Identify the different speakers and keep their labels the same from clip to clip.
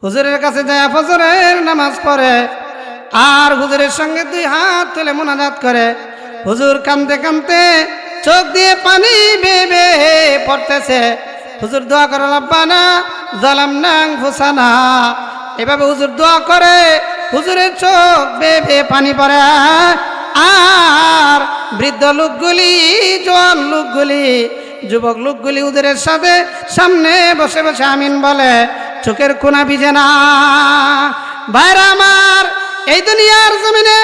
Speaker 1: হুজুরের কাছে যায় ফজরের নামাজ পড়ে আর হুজুরের সঙ্গে দুই হাত তুলে মুনাজাত করে। হুজুর কাঁদতে কাঁদতে চোখ দিয়ে পানি বেয়ে বেয়ে পড়তেছে। হুজুর দোয়া করে রব্বানা যালামনা আনফুসানা, এভাবে হুজুর দোয়া করে হুজুরের চোখ বেয়ে বেয়ে পানি পড়ে। আর বৃদ্ধ লোকগুলি, জোয়ান লোকগুলি, যুবক লোকগুলি হুজুরের সাথে সামনে বসে বসে আমিন বলে, চোখের কোনা ভিজে না। ভাইরা আমার, এই দুনিয়ার জমিনে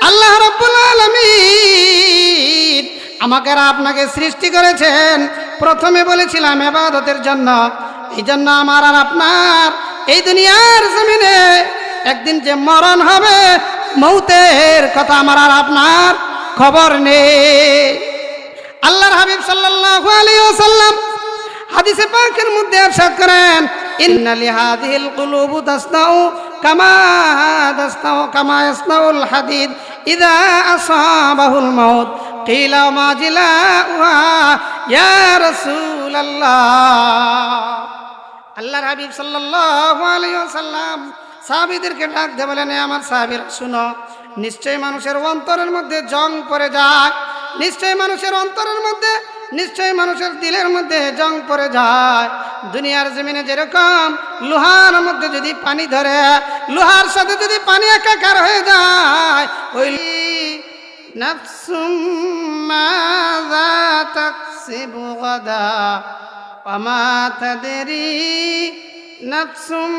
Speaker 1: আল্লাহ রাব্বুল আলামিন আমাকে আর আপনাকে সৃষ্টি করেছেন। প্রথমে বলেছিলাম ইবাদতের জন্য। এই জন্য আমার আর আপনার এই দুনিয়ার জমিনে একদিন যে মরণ হবে, মৌতের কথা আমার আর আপনার খবর নেই। আল্লাহর হাবিব সাল্লাল্লাহু আলাইহি ওয়াসাল্লাম হাদিসে পাকের মধ্যে ইরশাদ করেন, ইন্না লিহাযিহিল কুলুবু তাসনাউ কামা ইয়াসনাউল হাদিদ ইযা আসাবাহুল মাউত কিলা মা জিলাউহা ইয়া রাসূলুল্লাহ। আল্লাহর হাবিব সাল্লাল্লাহু আলাইহি ওয়াসাল্লাম সাহাবীদেরকে ডাক দিয়ে বলেন, আমার সাহাবীরা শুনো, নিশ্চয় মানুষের অন্তরের মধ্যে জং পড়ে যায়, নিশ্চয় মানুষের অন্তরের মধ্যে, নিশ্চয় মানুষের দিলের মধ্যে জং পড়ে যায়। দুনিয়ার জমিনে যেরকম লোহার মধ্যে যদি পানি ধরে, লোহার সাথে যদি পানি একাকার হয়ে যায়, ওই নাফসুম মাযা তাকসিবু গাদা ওয়া মা তাদরি নাফসুম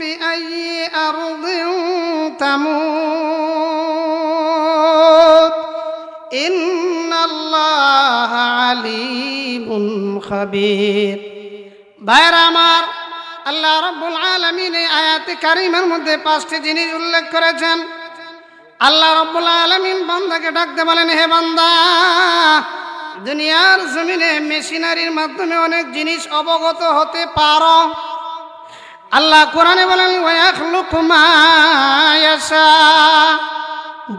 Speaker 1: বিআইয়ি আরদিন তামুত ইন্নাল্লাহা আলিমুন খাবীর। ভাইরা আমার, আল্লাহ রাব্বুল আলামিন এই আয়াতে কারিমার মধ্যে 5টি জিনিস উল্লেখ করেছেন। আল্লাহ রাব্বুল আলামিন বান্দাকে ডাকতে বলেন, হে বান্দা, দুনিয়ার জমিনে মেশিনারির মাধ্যমে অনেক জিনিস অবগত হতে পারো। আল্লাহ কোরআনে বলেন, ওয়া ইয়াখলুকু মা ইয়াশা,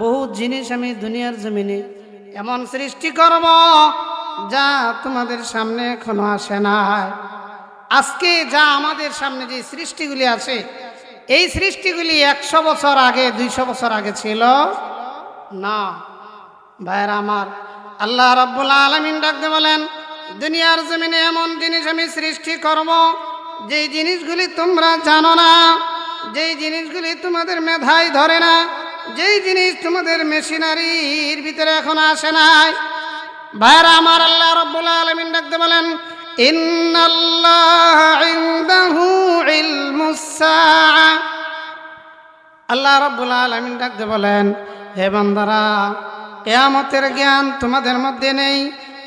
Speaker 1: বহু জিনিস আমি দুনিয়ার জমিনে এমন সৃষ্টি করব যা তোমাদের সামনে এখনো আসে নাই। আজকে যা আমাদের সামনে যে সৃষ্টিগুলি আছে, এই সৃষ্টিগুলি 100 বছর আগে, 200 বছর আগে ছিল না। ভাইরা আমার, আল্লাহ রাব্বুল আলামিন ডাকতে বলেন, দুনিয়ার জমিনে এমন জিনিস আমি সৃষ্টি করব যেই জিনিসগুলি তোমরা জানো না, যেই জিনিসগুলি তোমাদের মেধায় ধরে না, যেই জিনিস তোমাদের মেশিনারির ভিতরে এখনো আসে নাই। ভাইরা আমার, আল্লাহ রাব্বুল আলামিন ডাকতে বলেন, ইন্নাল্লাহা ইনদাহু ইলমুস সাআ। আল্লাহ রাব্বুল আলামিন ডাকতে বলেন, হে বান্দারা, কিয়ামতের জ্ঞান তোমাদের মধ্যে নেই।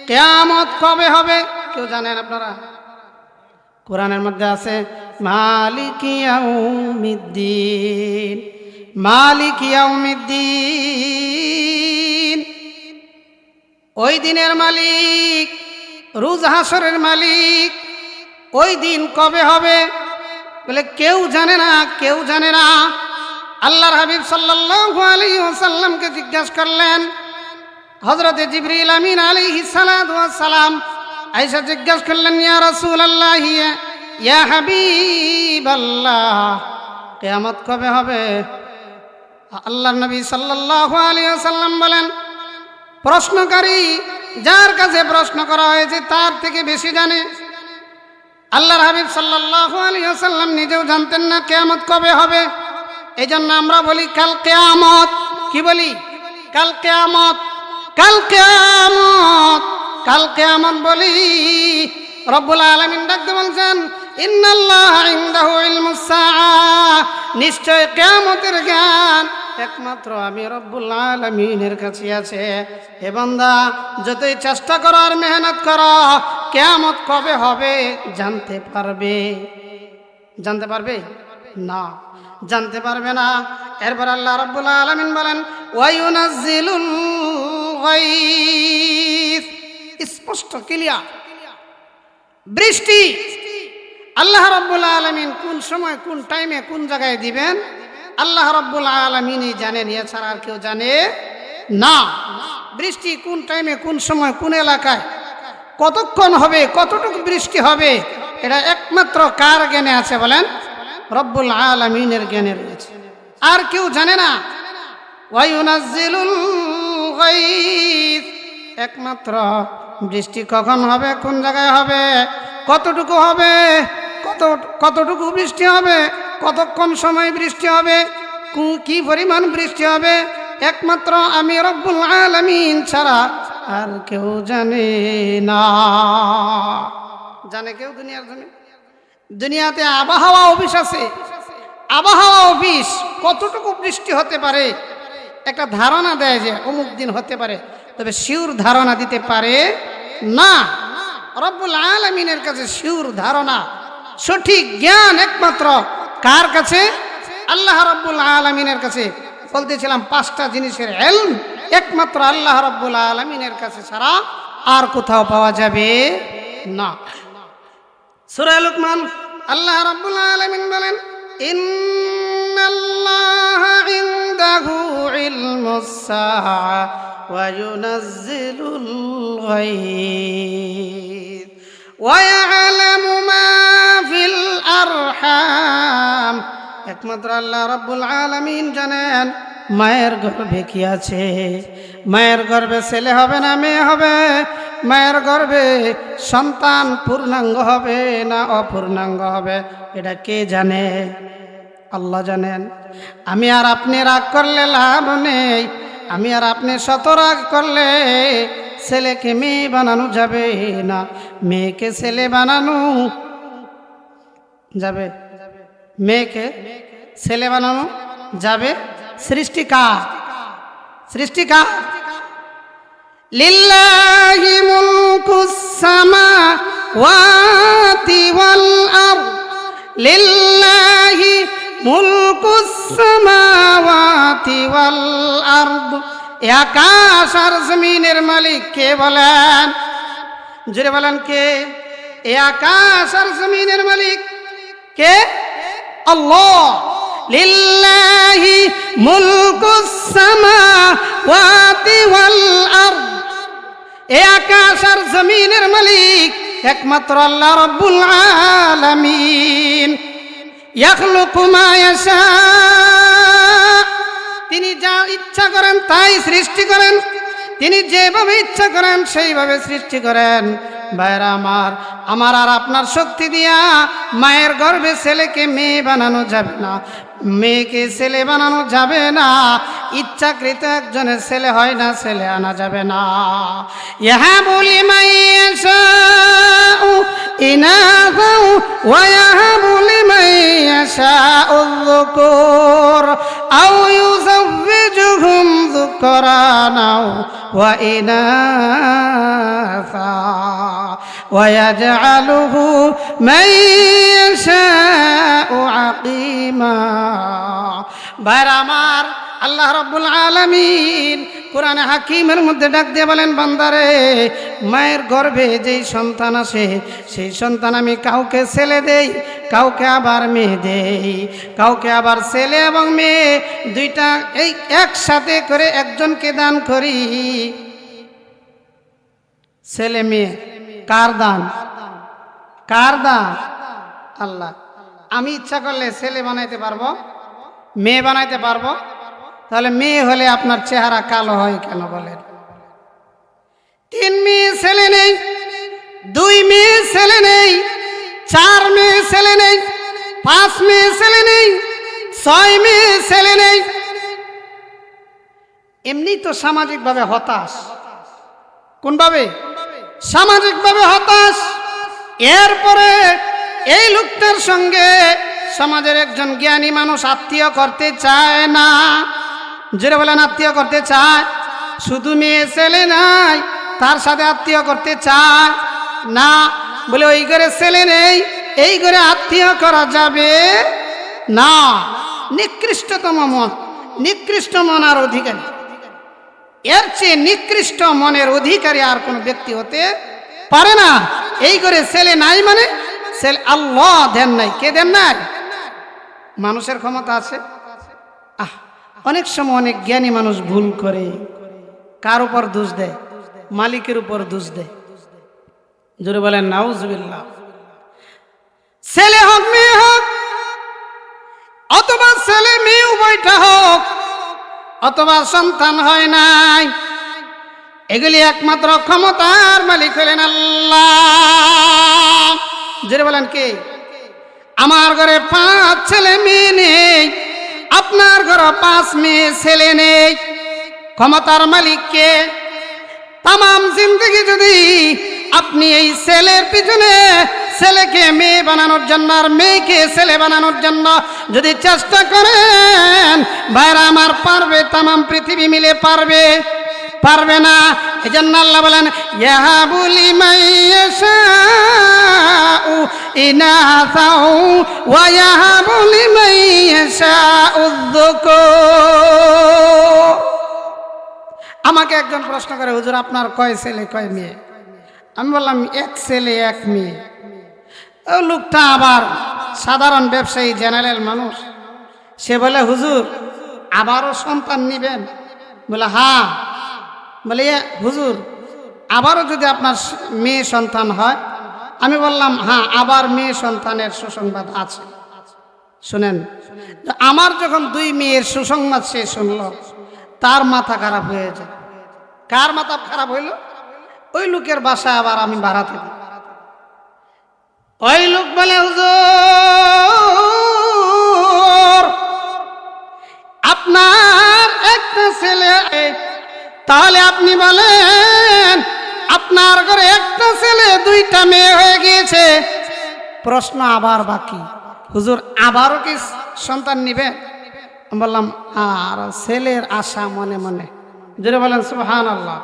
Speaker 1: কিয়ামত কবে হবে কেউ জানেন আপনারা? কোরআনের মধ্যে আছে, মালিকি ইয়াউমিদ্দিন, মালিকি ইয়াউমিদ্দিন। ওই দিনের মালিক, রোজ হাসরের মালিক, ওই দিন কবে হবে বলে কেউ জানে না, কেউ জানে না। আল্লাহর হাবিব সাল্লাল্লাহু আলাইহি ওয়াসাল্লামকে জিজ্ঞাসা করলেন, হযরতে জিবরিল আমিন আলাইহিস সালাতু ওয়াস সালাম আয়েশা জিজ্ঞাসা করলেন, ইয়া রাসূলুল্লাহ, ইয়া হাবিবাল্লাহ, কিয়ামত কবে হবে? আল্লাহর নবী সাল্লাল্লাহু আলাইহি ওয়াসাল্লাম বলেন, প্রশ্নকারী যার কাছে প্রশ্ন করা হয়েছে তার থেকে বেশি জানে। আল্লাহর হাবিব সাল্লাল্লাহু আলাইহি ওয়াসাল্লাম নিজেও জানতেন না কিয়ামত কবে হবে। এই জন্য আমরা বলি কাল কিয়ামত। কি বলি? কাল কিয়ামত, কাল কিয়ামত, কাল কিয়ামত বলি। রব্বুল আলামিন ডাকতে বলছেন, ইন্নাল্লাহা ইনদাহু ইলমুস সাআ, নিশ্চয় কিয়ামতের জ্ঞান একমাত্র আমি রব্বুল আলামিনের কাছে আছে। হে বান্দা, যতই চেষ্টা করো আর মেহনত করো, কিয়ামত কবে হবে জানতে পারবে? জানতে পারবে না, জানতে পারবে না। এরপর আল্লাহ রাব্বুল আলামিন বলেন, ওয়া ইউনাজ্জিলুল গায়স, স্পষ্ট ক্লিয়ার বৃষ্টি আল্লাহ রাব্বুল আলামিন কোন সময়, কোন টাইমে, কোন জায়গায় দিবেন আল্লাহ রাব্বুল আলামিনই জানেন, এছাড়া আর কেউ জানে না। বৃষ্টি কোন টাইমে, কোন সময়, কোন এলাকায় কতক্ষণ হবে, কতটুকু বৃষ্টি হবে, এটা একমাত্র কার জ্ঞানে আছে বলেন? রব্বুল আলামিনের জ্ঞানে রয়েছে, আর কেউ জানে না। ওয়ায়ুনাজ্জিলুল গায়থ, একমাত্র বৃষ্টি কখন হবে, কোন জায়গায় হবে, কতটুকু হবে, কতটুকু বৃষ্টি হবে, কতক্ষণ সময় বৃষ্টি হবে, কি পরিমাণ বৃষ্টি হবে, একমাত্র আমি রব্বুল আলামিন ছাড়া আর কেউ জানে না। জানে কেউ দুনিয়ার জন্য? দুনিয়াতে আবহাওয়া অফিস আছে, আবহাওয়া অফিস কতটুকু বৃষ্টি হতে পারে একটা ধারণা দেয় যে অমুক দিন হতে পারে, তবে শিওর ধারণা দিতে পারে না। রব্বুল আলামিনের কাছে শিওর ধারণা, সঠিক জ্ঞান একমাত্র কার কাছে? আল্লাহ রব্বুল আলামিনের কাছে। বলতেছিলাম 5টা জিনিসের ইলম একমাত্র আল্লাহ রব্বুল আলামিনের কাছে ছাড়া আর কোথাও পাওয়া যাবে না। সূরা লুকমান আল্লাহ রাব্বুল আলামিন বলেন, ইন্নাল্লাহা ইনদাহু ইলমুস সাআ ওয়া ইউনাজ্জিলুল গায়থ ওয়া ইয়ালামু মা ফিল আরহাম। একমাত্র আল্লাহ রাব্বুল আলামিন জানেন মায়ের গর্ভে কি আছে, মায়ের গর্ভে ছেলে হবে না মেয়ে হবে, মায়ের গর্ভে সন্তান পূর্ণাঙ্গ হবে না অপূর্ণাঙ্গ হবে, এটা কে জানে? আল্লাহ জানেন। আমি আর আপনি রাগ করলে লাভ নেই, আমি আর আপনি শত রাগ করলে ছেলেকে মেয়ে বানানো যাবে না, মেয়েকে ছেলে বানানো যাবে, মেয়েকে ছেলে বানানো যাবে। সৃষ্টিকার, সৃষ্টিকার লিল্লাহি মুলকুস সামাওয়াতি ওয়াল আরদ, লিল্লাহি মুলকুস সামাওয়াতি ওয়াল আরদ। আকাশ আর জমিনের মালিক কে বলেন? জোরে বলেন কে? এ আকাশ আর জমিনের মালিক কে? আল্লাহ। লিল্লাহি মুলকুস সামাওয়াতি ওয়াল আরদ, এ আকাশ আর জমিনের মালিক একমাত্র আল্লাহ রাব্বুল আলামিন। ইয়াখলুকু মা ইয়াশা, তিনি যা ইচ্ছা করেন তাই সৃষ্টি করেন, তিনি যেভাবে ইচ্ছা করেন সেইভাবে সৃষ্টি করেন। ভাইরা আমার আর আপনার শক্তি দিয়া মায়ের গর্ভে ছেলেকে মেয়ে বানানো যাবে না, মেয়েকে ছেলে বানানো যাবে না, ইচ্ছাকৃত একজনের ছেলে হয় না, ছেলে আনা যাবে না। ইয়াহাবু লিমান ইয়াশাউ ইনাসাও ওয়া ইয়াহাবু লিমান ইয়াশাউ যুকুর আও ইউযাওবিজুহুম যুকরানা ওয়া ইনাসা ওয়া ইয়াজআলুহু মান ইয়াশাউ আকিমা। ভাইরা আমার, আল্লাহ রাব্বুল আলামিন কোরআনে হাকিমের মধ্যে ডাক দিয়ে বলেন, বান্দারে মায়ের গর্ভে যেই সন্তান আসে সেই সন্তান আমি কাউকে ছেলে দেই, কাউকে আবার মেয়ে দেই, কাউকে আবার ছেলে এবং মেয়ে দুইটা এই একসাথে করে একজনকে দান করি। ছেলে মেয়ে কার দান? কার দান? আল্লাহ। আমি ইচ্ছা করলে ছেলে বানাইতে পারবো, মেয়ে বানাইতে পারবো, তাহলে মেয়ে হলে আপনার চেহারা কালো হয় কেন বলেন? 3 মেয়ে ছেলে নেই, 2 মেয়ে ছেলে নেই, 4 মেয়ে ছেলে নেই, 5 মেয়ে ছেলে নেই, 6 মেয়ে ছেলে নেই। এমনি তো সামাজিকভাবে হতাশ। কোনভাবে? সামাজিকভাবে হতাশ। এরপরে এই লোকটার সঙ্গে সমাজের একজন জ্ঞানী মানুষ আত্মীয় করতে চায় না। জোরে বলেন, আত্মীয় করতে চায়? শুধু মেয়ে ছেলে নাই, তার সাথে আত্মীয় করতে চায় না। বলে ওই ঘরে ছেলে নেই, এই ঘরে আত্মীয় করা যাবে না। নিকৃষ্টতম মন, নিকৃষ্ট মন আর অধিকারী, এর চেয়ে নিকৃষ্ট মনের অধিকারী আর কোন ব্যক্তি হতে পারে না। এই ঘরে ছেলে নাই মানে ছেলে আল্লাহ দেন নাই। কে দেন নাই? মানুষের ক্ষমতা আছে। অনেক সময় অনেক জ্ঞানী মানুষ ভুল করে। কার উপর দোষ দেয়? মালিকের উপর দোষ দেয়। জোরে বলেন নাউজুবিল্লাহ। ছেলে হোক মেয়ে হোক, অথবা ছেলে মেয়ে উভয়টা হোক, অথবা সন্তান হয় নাই, এগুলি একমাত্র ক্ষমতার মালিক হলেন আল্লাহ। জোরে বলেন কে? আমার ঘরে 5 ছেলে মেয়ে নেই, আপনার ঘরে 5 মেয়ে ছেলে নেই, ক্ষমতার মালিক কে? তামাম জিন্দগি যদি আপনি এই ছেলের পিছনে ছেলেকে মেয়ে বানানোর জন্য আর মেয়েকে ছেলে বানানোর জন্য যদি চেষ্টা করেন, ভাইরা আমার, পারবে? তামাম পৃথিবী মিলে পারবে? পারবে না। এজন্য আল্লাহ বলেন, ইয়াহাবু লিমান ইয়াশাউ ইনাসাউ ওয়া ইয়াহাবু লিমান ইয়াশাউ যুকুর। আমাকে একজন প্রশ্ন করে, হুজুর আপনার কয় ছেলে কয় মেয়ে? আমি বললাম 1 ছেলে 1 মেয়ে। ও লোকটা আবার সাধারণ ব্যবসায়ী, জেনারেল মানুষ, সে বলে, হুজুর আবারও সন্তান নিবেন? বলে হ্যাঁ। বলে হুজুর আবারও যদি আপনার মেয়ে সন্তান হয়? আমি বললাম হ্যাঁ, আবার মেয়ে সন্তানের সুসংবাদ আছে, শুনেন। আমার যখন 2 মেয়ের সুসংবাদ সে শুনল, তার মাথা খারাপ হয়ে যায়। কার মাথা খারাপ হইল? ওই লোকের বাসায় আবার আমি ভাড়া থাকি। ওই লোক বলে, হুজুর আপনার একটা ছেলে, তাহলে আপনি বলেন আপনার ঘরে একটা ছেলে 2টা মেয়ে হয়ে গিয়েছে, প্রশ্ন আবার বাকি, হুজুর আবারও কি সন্তান নিবেন? বললাম আর ছেলের আশা মনে মনে। জোরে বলেন সুবহানাল্লাহ।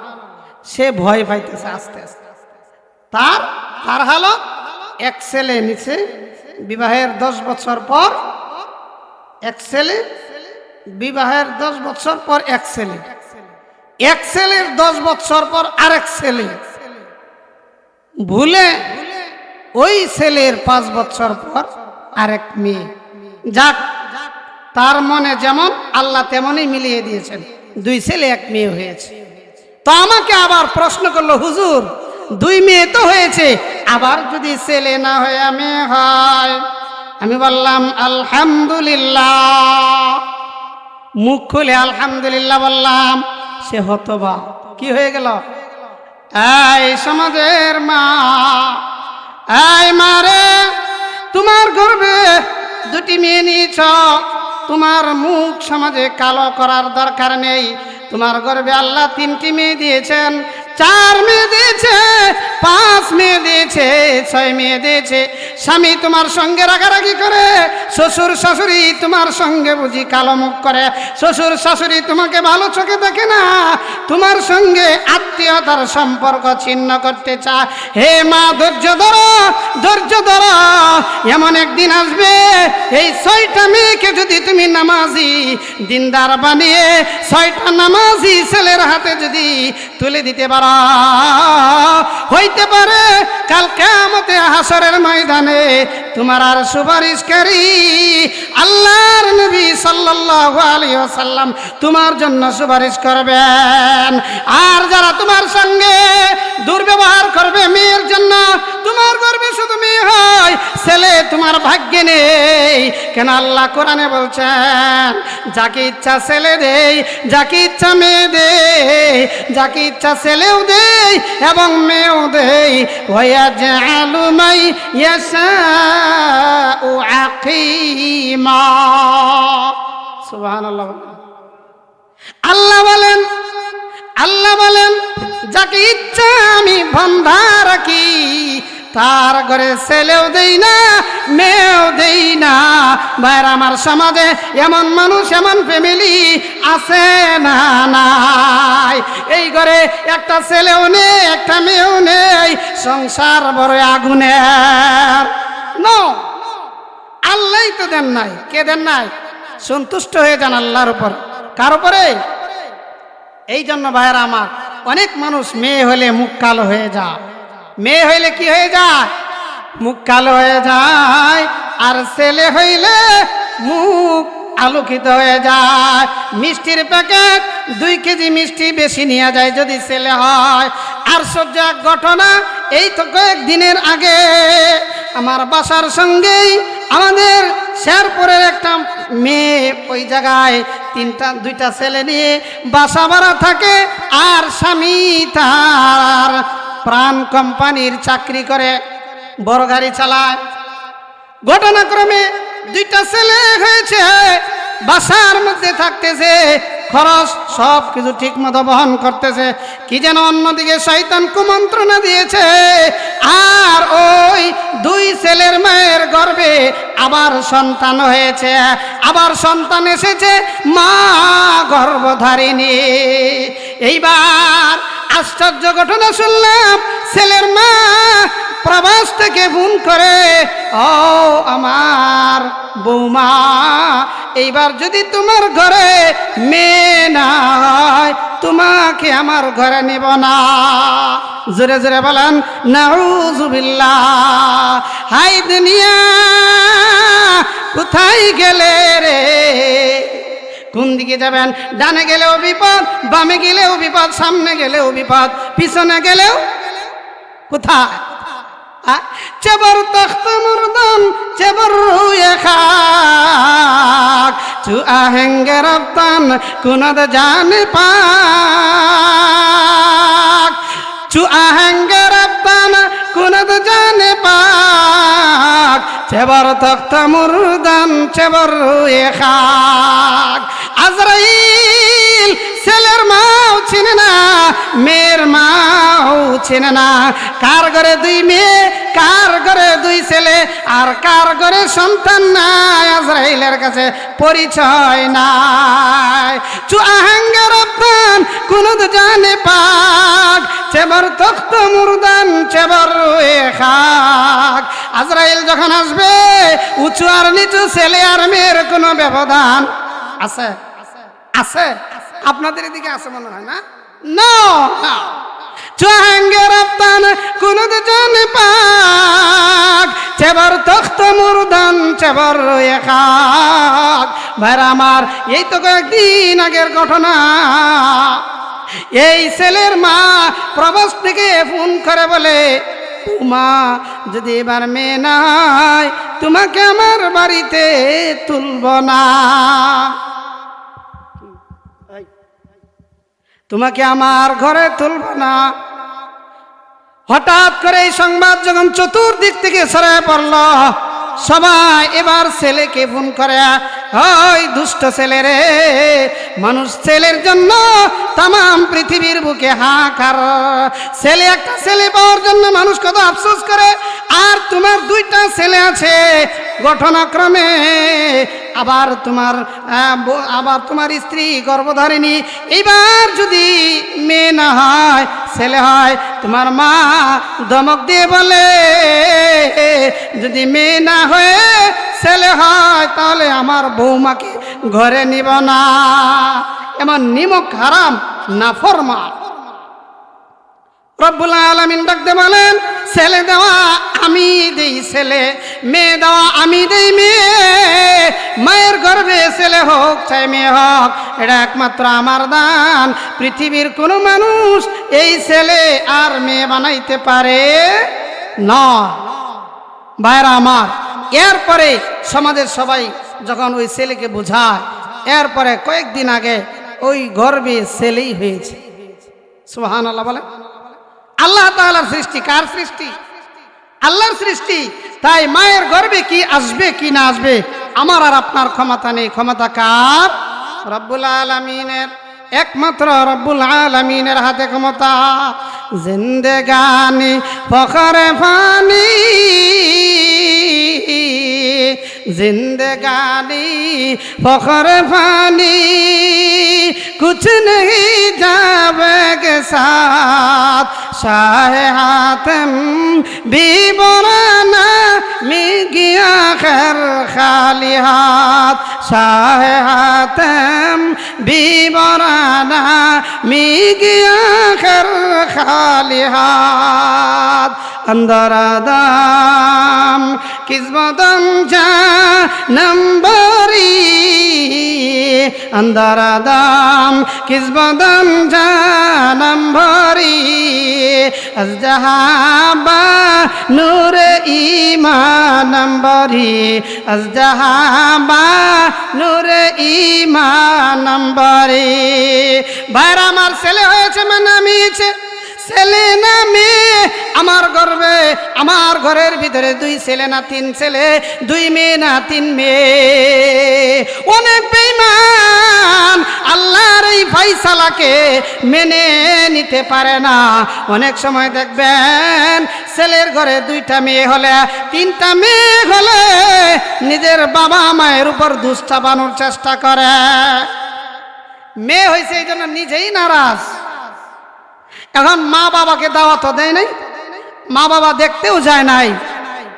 Speaker 1: সে ভয় পাইতেছে আস্তে আস্তে। তার হালত, 1 ছেলে নিচে, বিবাহের 10 বছর পর 1 ছেলে, বিবাহের 10 বছর পর 1 ছেলে, 1 ছেলের 10 বছর পর আরেক ছেলে, ভুলে ওই ছেলের 5 বছর পর আরেক মেয়ে। যাক, তার মনে যেমন আল্লাহ তেমনই মিলিয়ে দিয়েছেন, 2 ছেলে 1 মেয়ে হয়েছে। তো আমাকে আবার প্রশ্ন করলো, হুজুর 2 মেয়ে তো হয়েছে, আবার যদি ছেলে না হয়ে মেয়ে হয়? আমি বললাম আলহামদুলিল্লাহ। মুখ খুলে আলহামদুলিল্লাহ বললাম। সে হতবা, কি হয়ে গেল? এই সমাজের মা, এই মারে, তোমার গর্ভে 2টি মেয়ে নিয়েছ, তোমার মুখ সমাজে কালো করার দরকার নেই। তোমার গর্ভে আল্লাহ 3টি মেয়ে দিয়েছেন, 4 মেয়ে দিয়েছে, 5 মেয়ে দিয়েছে, 6 মেয়ে দিয়েছে। স্বামী তোমার সঙ্গে রাগারাগি করে, শ্বশুর শাশুড়ি তোমার সঙ্গে বুঝি কালো মুখ করে, শ্বশুর শাশুড়ি তোমাকে ভালো চোখে দেখে না, তোমার সঙ্গে আত্মীয়তার সম্পর্ক ছিন্ন করতে চায়। হে মা, ধৈর্য ধরো, ধৈর্য ধরো। এমন একদিন আসবে, এই 6টা মেয়েকে যদি তুমি নামাজি দিনদার বানিয়ে 6টা নামাজি ছেলের হাতে যদি তুলে দিতে পারো, হইতে পারে কাল কিয়ামতে হাসরের ময়দানে তোমার আর সুপারিশকারী আল্লাহর নবী সাল্লাল্লাহু আলাইহি ওয়াসাল্লাম তোমার জন্য সুপারিশ করবেন। আর যারা তোমার সঙ্গে দুর্ব্যবহার করবে মেয়ের জন্য, তোমার গর্ভে শুধু মেয়ে হয়, ছেলে তোমার ভাগ্যে নেই। কেন আল্লাহ কোরআনে বলছেন, যাকে ইচ্ছা ছেলে দেই, যাকে ইচ্ছা মেয়ে দেই, যাকে ইচ্ছা ছেলেও দেই এবং মেয়েও দেই। ওয়ায়াজআলু মান ইয়াশাউ আকিমা। সুবহানাল্লাহ। আল্লাহ বলেন যাকে ইচ্ছা আমি বান্ধা রাখি, তার ঘরে ছেলেও দেই না, মেয়েও দেই না। ভাইরা আমার, সমাজে এমন মানুষ, এমন ফ্যামিলি আছে না নাই? এই ঘরে একটা ছেলেও নেই, একটা মেয়েও নেই, সংসার বড় আগুনের। নো, আল্লাহই তো দেন নাই। কে দেন নাই? সন্তুষ্ট হয়ে যান আল্লাহর উপর। কার উপরে? এই জন্য ভাইরা আমার, অনেক মানুষ মেয়ে হলে মুখ কালো হয়ে যায়। মেয়ে হইলে কি হয়ে যায়? মুখ কালো হয়ে যায়। আর ছেলে হইলে মুখ আলোকিত হয়ে যায়। মিষ্টির প্যাকেট 2 কেজি মিষ্টি বেশি নিয়ে যায় যদি ছেলে হয়। আর সহ্য এক ঘটনা, এই তো কয়েকদিনের আগে আমার বাসার সঙ্গেই আমাদের শেরপুরের একটা মেয়ে ওই জায়গায় দুইটা ছেলে নিয়ে বাসা ভাড়া থাকে, আর স্বামী তার প্রাণ কোম্পানির চাকরি করে, বড় গাড়ি চালায়। ঘটনাক্রমে দুইটা ছেলে হয়েছে, বাসার মধ্যে থাকতেছে, খরচ সব কিছু ঠিক মতো বহন করতেছে, কি যেন অন্যদিকে শয়তান কুমন্ত্রণা দিয়েছে। আর ওই দুই ছেলের মায়ের গর্ভে আবার সন্তান হয়েছে, আবার সন্তান এসেছে, মা গর্ভধারিণী। এইবার আশ্চর্য ঘটনা শুনলাম, ছেলের মা প্রবাস থেকে ফোন করে, ও আমার বৌমা, এইবার যদি তোমার ঘরে মেয়ে না হয় তোমাকে আমার ঘরে নিব না। জোরে জোরে বলেন নাউজুবিল্লাহ। হাই দুনিয়া কোথায় গেলে রে? কোন দিকে যাবেন? ডানে গেলেও বিপদ, বামে গেলেও বিপদ, সামনে গেলেও বিপদ, পিছনে গেলেও কোথায়? চেবর তখ্ত মুরদন চেবর রুয়ে খাক, চু আহেঙ্গে রপ্তান কুনদ জানে পাক, চু আহেঙ্গে রপ্তান কুনদ জানে পাক, চেবর তখ্ত মুরদন চেবর রুয়ে খাক। আজরাইল ছেলের মাও চিনে না, মেয়ের মাও চিনে না। কার ঘরে দুই মেয়ে, কার ঘরে দুই ছেলে, আর কার ঘরে সন্তান নাই, আজরাইলের কাছে পরিচয় নাই। চু আহাঙ্গে রপ্তান কুনুদ জানে পাক, চেবর তখ্ত মুরদান চেবর রুয়ে খাক। আজরাইল যখন আসবে, উঁচু আর নিচু, ছেলে আর মেয়ের কোনো ব্যবধান আছে? আছে? আপনাদের এদিকে আছে মনে হয় না? না, চাহেঙ্গে রপ্তান কুনুদ জানে পাক, চেবর তখ্ত মুরদান চেবর রয়ে খাক। ভাইরা আমার, এই তো কয়েকদিন আগের ঘটনা। এই ছেলের মা প্রবাস থেকে ফোন করে বলে, মা যদি এবার মেয়ে না হয় তোমাকে আমার বাড়িতে তুলব না, তোমাকে আমার ঘরে তুলব না। হঠাৎ করে এই সংবাদ যখন চতুর্দিক থেকে ছড়িয়ে পড়ল, সবাই এবার ছেলেকে ফোন করে, ওই দুষ্ট ছেলে রে, মানুষ ছেলের জন্য তামাম পৃথিবীর বুকে হাহাকার। ছেলে, একটা ছেলে পাওয়ার জন্য মানুষ কত আফসোস করে, আর তোমার দুইটা ছেলে আছে। ঘটনাক্রমে আবার তোমার স্ত্রী গর্ভধারিণী। এইবার যদি মেয়ে না হয়, ছেলে হয়, তোমার মা ধমক দিয়ে বলে, যদি মেয়ে না হয়ে ছেলে হয় তাহলে আমার বৌমাকে ঘরে নিব না। এমন নিমক হারাম নাফরমান। রব্বুল আলামিন ডাকতে বলেন, ছেলে দেওয়া আমি দেই ছেলে, মেয়ে দেওয়া আমি দেই মেয়ে। মায়ের গর্ভে ছেলে হোক চাই মেয়ে হোক, এটা একমাত্র আমার দান। পৃথিবীর কোনো মানুষ এই ছেলে আর মেয়ে বানাইতে পারে না। ভাইরা আমার, এরপরে সমাজের সবাই যখন ওই ছেলেকে বোঝায়, এরপরে কয়েকদিন আগে ওই গর্ভে ছেলেই হয়েছে। সুবহানাল্লাহ বলে। আল্লাহ তাআলার সৃষ্টি। কার সৃষ্টি? আল্লাহর সৃষ্টি। তাই মায়ের গর্ভে কি আসবে কি না আসবে আমার আর আপনার ক্ষমতা নেই। ক্ষমতা কার? রব্বুল আলামিনের। একমাত্র রব্বুল আলামিনের হাতে ক্ষমতা। জিন্দেগানি ফখরে ফানি, जिंदगानी फखर फानी, कुछ नहीं जावेगे साथ, शाह हातम भी बुराना मिल गया खैर खाली हाथ, शाह हातम भी बुराना मिल गया खैर खाली हाथ। अंदर आदम किस्मतम जा नंबरी, अंदर आदम किस्मतम जा नंबरी, अज जहाबा नूर ईमान नंबरी, अज जहाबा ঈমান নম্বরে। ভাইরা আমার, ছেলে হয়েছে মানে নামিয়েছে, ছেলে না মেয়ে আমার গর্বে, আমার ঘরের ভিতরে 2 ছেলে না 3 ছেলে, 2 মেয়ে না 3 মেয়ে। অনেক বেঈমান আল্লাহর এই ফয়সালাকে মেনে নিতে পারে না। অনেক সময় দেখবেন ছেলের ঘরে 2টা মেয়ে হলে, 3টা মেয়ে হলে নিজের বাবা মায়ের উপর দোষ চাপানোর চেষ্টা করে। মেয়ে হয়েছে এই জন্য নিজেই নারাজ। এখন মা বাবাকে দাওয়াতও দেয় নাই, মা বাবা দেখতেও যায় নাই।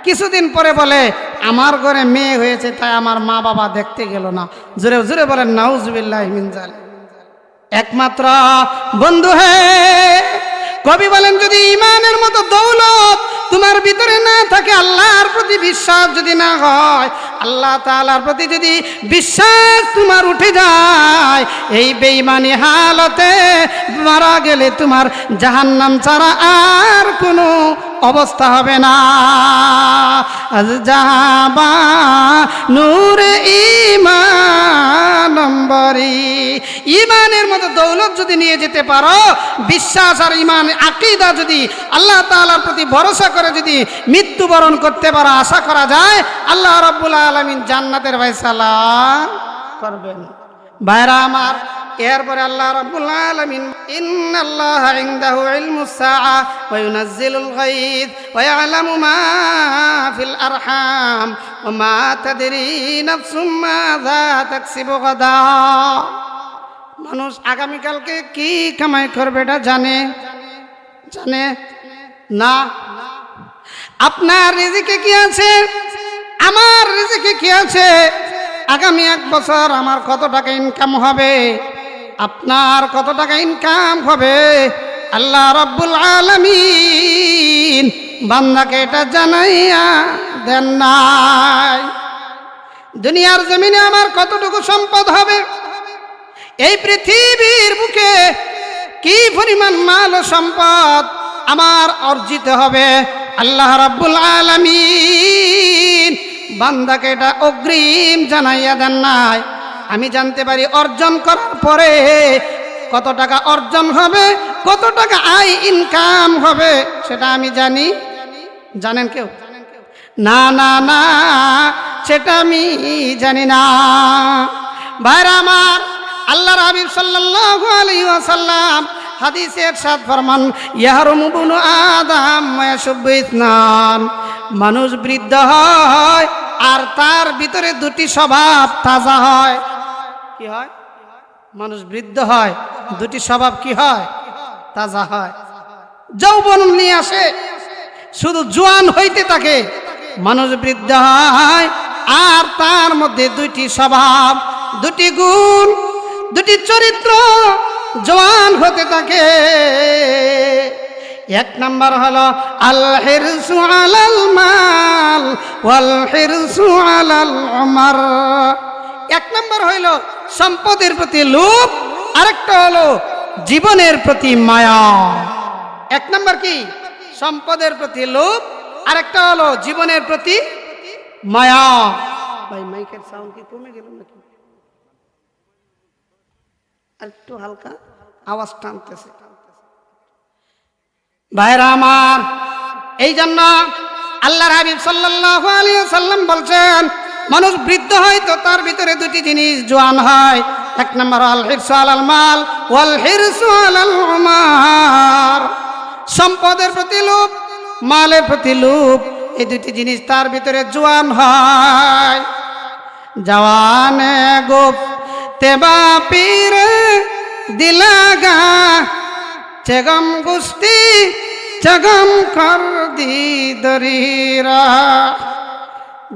Speaker 1: কিছুদিন পরে বলে আমার ঘরে মেয়ে হয়েছে তাই আমার মা বাবা দেখতে গেল না। জোরে জোরে বলেন নাউজুবিল্লাহি মিন যালিক। একমাত্র বন্ধু হে, কবি বলেন যদি ঈমানের মতো দৌলত তোমার ভিতরে না থাকে, আল্লাহর প্রতি বিশ্বাস যদি না হয়, আল্লাহ তাআলার প্রতি যদি বিশ্বাস তোমার উঠে যায়, এই বেঈমানি হালতে মারা গেলে তোমার জাহান্নাম ছাড়া আর কোনো অবস্থা হবে না। আজ যাবা নূরে ঈমান নম্বরি। ঈমানের মতো দৌলত যদি নিয়ে যেতে পারো, বিশ্বাস আর ঈমান আকীদা যদি আল্লাহ তাআলার প্রতি ভরসা করে যদি মৃত্যুবরণ করতে পারো, আশা করা যায় আল্লাহ রাব্বুল আলামিন জান্নাতের ফয়সালা করবেন। ভাইরা আমার, এরপরে আল্লাহ রাব্বুল আলামিন ইন্নাল্লাহা ইনদাহু ইলমুস সাআ ওয়া ইউনাজ্জিলুল গায়থ ওয়া ইয়ালামু মা ফিল আরহাম ওয়া মা তাদরি নাফসুম মাযা তাকসিবু গাদা। মানুষ আগামীকালকে কি কামাই করবে এটা জানে না। আপনার রিজিকে কি আছে, আমার রিজিকে কি আছে, আগামী 1 বছর আমার কত টাকা ইনকাম হবে, আপনার কত টাকা ইনকাম হবে, আল্লাহ রাব্বুল আলামিন বান্দাকে এটা জানাইয়া দেন নাই। দুনিয়ার জমিনে আমার কতটুকু সম্পদ হবে, এই পৃথিবীর বুকে কি পরিমাণ মাল ও সম্পদ আমার অর্জিত হবে, আল্লাহ রাব্বুল আলামিন বান্দাকে এটা অগ্রিম জানাইয়া দেন নাই। আমি জানতে পারি অর্জন করার পরে কত টাকা অর্জন হবে, কত টাকা আয় ইনকাম হবে, সেটা আমি জানি। জানেন কেউ? না না না, সেটা আমি জানি না। ভাইরা আমার, আল্লাহর হাবিব সাল্লাল্লাহু আলাইহি ওয়াসাল্লাম হাদিসে ইরশাদ ফরমান, ইয়াহরুমু বুনু আদম ওয়া ইয়াশুব্বু ইসনান। মানুষ বৃদ্ধ হয় আর তার ভিতরে 2টি স্বভাব তাজা হয়। কি হয়? মানুষ বৃদ্ধ হয়, 2টি স্বভাব কি হয়? তাজা হয়। যৌবন নিয়ে আসে, শুধু জোয়ান হইতে থাকে। মানুষ বৃদ্ধ হয় আর তার মধ্যে 2টি স্বভাব, 2টি গুণ, 2টি চরিত্র জওয়ান হতে থাকে। 1 নাম্বার হলো আল হিরসু আলাল মাল ওয়াল হিরসু আলাল উমর। 1 নাম্বার হইল সম্পদের প্রতি লোভ, আরেকটা হলো জীবনের প্রতি মায়া। 1 নাম্বার কি? সম্পদের প্রতি লোভ, আরেকটা হলো জীবনের প্রতি মায়া। ভাই মাইকের সাউন্ড কি কমে গেল নাকি? আর একটু হালকা আওয়াজ টানতেছে। ভাইরা আমার, এই জন্য আল্লাহর হাবিব সাল্লাল্লাহু আলাইহি ওয়াসাল্লাম বলছেন, মানুষ বৃদ্ধ হয় তো তার ভিতরে 2টি জিনিস জোয়ান হয়। 1 নম্বর আল হিরসু আলাল মাল ওয়াল হিরসু আলাল উমার। সম্পদের প্রতি লোভ, মালের প্রতি লোভ, এই 2টি জিনিস তার ভিতরে জোয়ান হয়। জওয়ানে গোপ তেবা পীর দিলাগা চেগম গুস্তি চেগম কর দি দরিরা।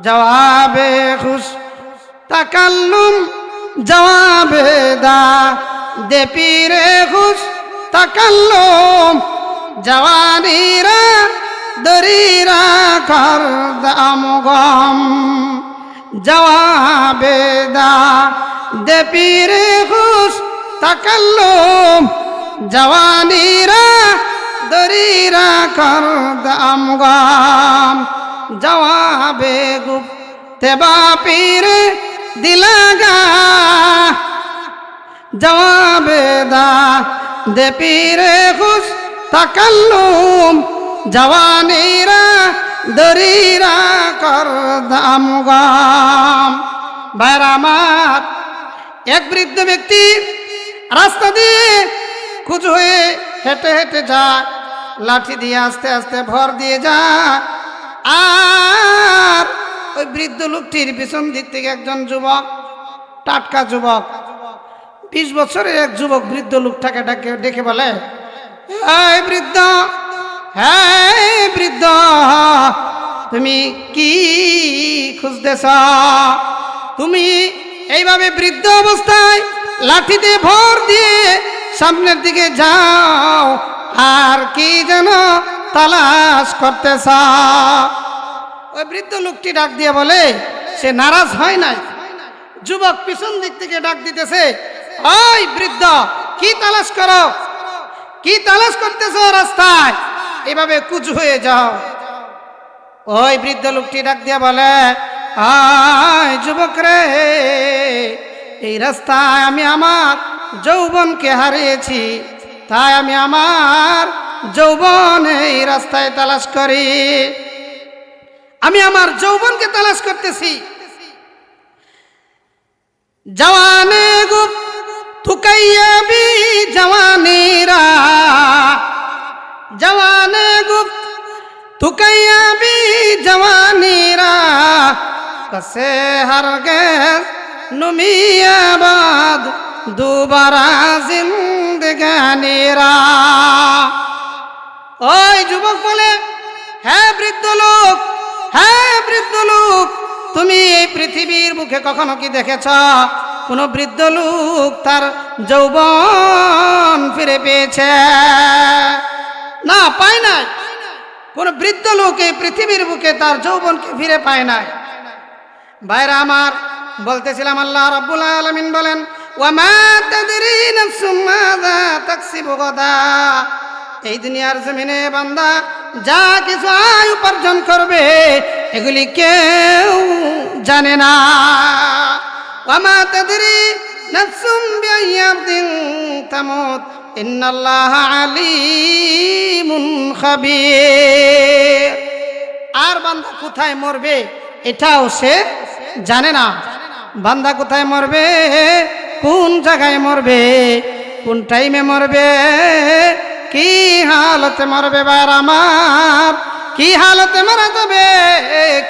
Speaker 1: জওয়াবে খুশ তাকাল্লুম জওয়াবে দা দে পীরে খুশ তাকাল্লুম জওয়ানিরা দরিরা কর দাম গম। জওয়াবে দা দে পীরে খুশ তাকাল্লুম জওয়ানিরা দরিরা কর দাম গম। জওয়াবে গুপ তেবা পীর দিলাগা জবাবে দা দে পীরে খুশ তাকাল্লুম জওয়ানিরা দরিরা কর দাম গাম। ভাইরা আমার, এক বৃদ্ধ ব্যক্তি রাস্তা দিয়ে কুচু হয়ে হেঁটে হেঁটে যায়, লাঠি দিয়ে আস্তে আস্তে ভর দিয়ে যায়। আর ওই বৃদ্ধ লোকটির পিছন দিক থেকে একজন যুবক, টাটকা যুবক, 20 বছরের এক যুবক বৃদ্ধ লোকটাকে ডেকে বলে, এই বৃদ্ধ, হ্যাঁ বৃদ্ধ, তুমি কি খুঁজতেছ? তুমি এইভাবে বৃদ্ধ অবস্থায় লাঠিতে ভর দিয়ে সামনের দিকে যাও, আর কি যেন তালাশ করতেছ? ওই বৃদ্ধ লোকটি ডাক দিয়ে বলে, সে নারাজ হয় নাই। যুবক পিছন দিক থেকে ডাক দিতেছে, ওই বৃদ্ধ, কি তালাশ করো? কি তালাশ করতেছ রাস্তায়? এভাবে কুচু হয়ে যাও। ওই বৃদ্ধ লোকটি ডাক দিয়ে বলে, আয় যুবক রে, এই রাস্তায় আমি আমার যৌবনকে হারিয়েছি, তাই আমি আমার যৌবন এই রাস্তায় তালাশ করি। আমি আমার যৌবনকে তালাশ করতেছি। জওয়ানে গুপ থুকাইয়া বি জওয়ানিরা, জওয়ানে গুপ থুকাইয়া বি জওয়ানিরা, কসে হরগিজ নুমিয়াবাদ দুবারা জিন্দগানিরা। ওই যুবক বলে, হ্যাঁ বৃদ্ধ লোক, হ্যাঁ বৃদ্ধ লোক, তুমি এই পৃথিবীর বুকে কখনো কি দেখেছ কোন বৃদ্ধ লোক তার যৌবন ফিরে পেয়েছে? না, পায় নাই। কোন বৃদ্ধ লোক এই পৃথিবীর বুকে তার যৌবনকে ফিরে পায় নাই। ভাইরা আমার, বলতেছিলাম আল্লাহ রাব্বুল আলামিন বলেন, ওয়া মা তাদরি নাফসুম মাযা তাকসিবু গাদা। এই দুনিয়ার জমিনে বান্দা যা কিছু আয় উপার্জন করবে এগুলি কেউ জানে না। ওয়া মা তাদরি নাফসুম বিআইয়ি আরদিন তামুত ইন্নাল্লাহা আলিমুন খাবীর। আর বান্দা কোথায় মরবে এটাও সে জানে না। বান্দা কোথায় মরবে, কোন জায়গায় মরবে, কোন টাইমে মরবে, কি হালতে মরবে, বার আমার কি হালতে মারা যাবে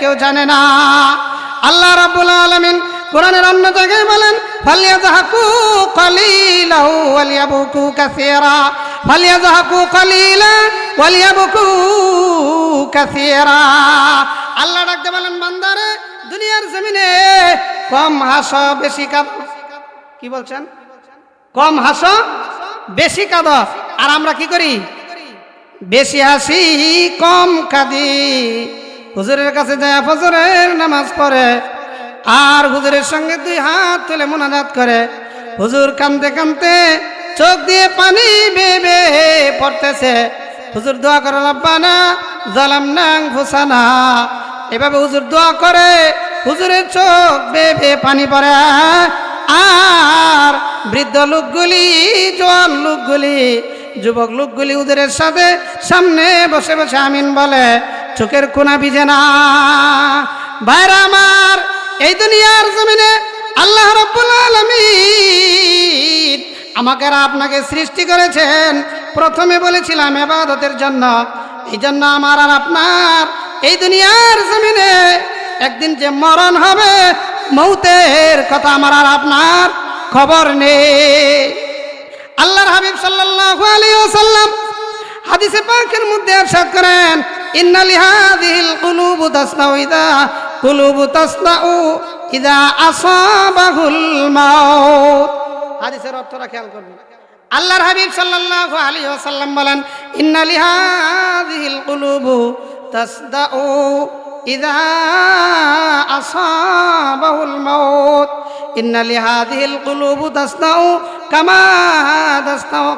Speaker 1: কেউ জানে না। আল্লাহ রাব্বুল আলামিন কোরআনের অন্য জায়গায় বলেন, ফালিয়াযহাকু কালিলাও ওয়ালিয়াবকু কাসীরা, ফালিয়াযহাকু কালিলা ওয়ালিয়াবকু কাসীরা। আল্লাহ ডাকতে বলেন, বান্দারে দুনিয়ার জমিনে কম হাসো বেশি কাঁদো। কি বলছেন? কম হাসো বেশি কাঁদো। আর আমরা কি করি? বেশি হাসি কম কাঁদি। হুজুরের কাছে যায় ফজরের নামাজ পড়ে, আর হুজুরের সঙ্গে 2 হাত তুলে মুনাজাত করে। হুজুর কাঁদতে কাঁদতে চোখ দিয়ে পানি বেয়ে বেয়ে পড়তেছে। হুজুর দোয়া করে, রব্বানা যালামনা আনফুসানা। এভাবে হুজুর দোয়া করে, হুজুরের চোখ বেয়ে বেয়ে পানি পড়ে। আর বৃদ্ধ লোকগুলি, জোয়ান লোকগুলি, যুবক লোকগুলি হুজুরের সাথে সামনে বসে বসে আমিন বলে, চোখের কোনা ভিজে না। ভাইরা আমার, এই দুনিয়ার জমিনে আল্লাহ রাব্বুল আলামিন আমাকে আর আপনাকে সৃষ্টি করেছেন। প্রথমে বলেছিলাম ইবাদতের জন্য। এই জন্য আমার আর আপনার এই দুনিয়ার জমিনে একদিন যে মরণ হবে, মৌতের কথা আমার আর আপনার খবর নেই। আল্লাহর হাবিব সাল্লাল্লাহু আলাইহি ওয়াসাল্লাম হাদিসে পাকের মধ্যে ইরশাদ করেন, ইন্না লিহাযিহিল কুলুবু তাসনাউ ইযা আসাবাহুল মাউত। হাদিসের অর্থটা খেয়াল করবেন। আল্লাহর হাবিব সাল্লাল্লাহু আলাইহি ওয়াসাল্লাম বলেন, ইন্না লিহাযিহিল কুলুবু তাসদাউ ইযা আসাবাহুল মাউত। ইন্না লিহাযিহিল কুলুবু তাসদাউ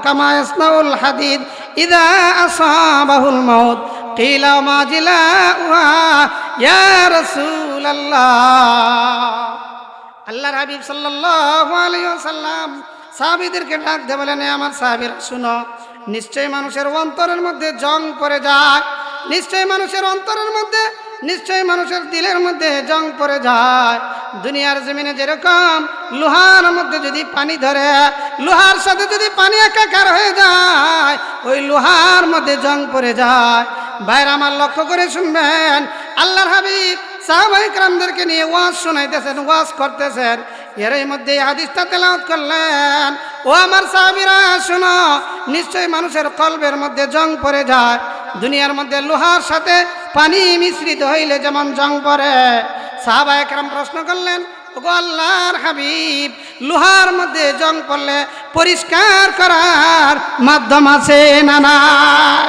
Speaker 1: কামা ইয়াসনাউল হাদিদ ইযা আসাবাহুল মাউত। কিলা মা জিলাউহা ইয়া রাসূলুল্লাহ। আল্লাহর হাবিব সাল্লাল্লাহু আলাইহি ওয়াসাল্লাম সাহাবীদেরকে ডাক দিয়ে বলেন, আমার সাহাবীরা শুনো, নিশ্চয়ই মানুষের অন্তরের মধ্যে জং পড়ে যায়, নিশ্চয়ই মানুষের অন্তরের মধ্যে, নিশ্চয়ই মানুষের দিলের মধ্যে জং পড়ে যায়। দুনিয়ার জমিনে যেরকম লোহার মধ্যে যদি পানি ধরে, লোহার সাথে যদি পানি একাকার হয়ে যায়, ওই লোহার মধ্যে জং পড়ে যায়। ভাইরা আমার লক্ষ্য করে শুনবেন, আল্লাহর হাবিব সাহাবায়ে কেরামদেরকে নিয়ে ওয়াজ শোনাইতেছেন, ওয়াজ করতেছেন। এরই মধ্যে এই হাদিসটা তেলাওয়াত করলেন, ও আমার সাহাবীরা শোনো, নিশ্চয়ই মানুষের কলবের মধ্যে জং পড়ে যায়। দুনিয়ার মধ্যে লোহার সাথে পানি মিশ্রিত হইলে যেমন জং পড়ে। সাহাবায়ে কেরাম প্রশ্ন করলেন, ওগো আল্লাহর হাবিব, লোহার মধ্যে জং পড়লে পরিষ্কার করার মাধ্যম আছে না নাই?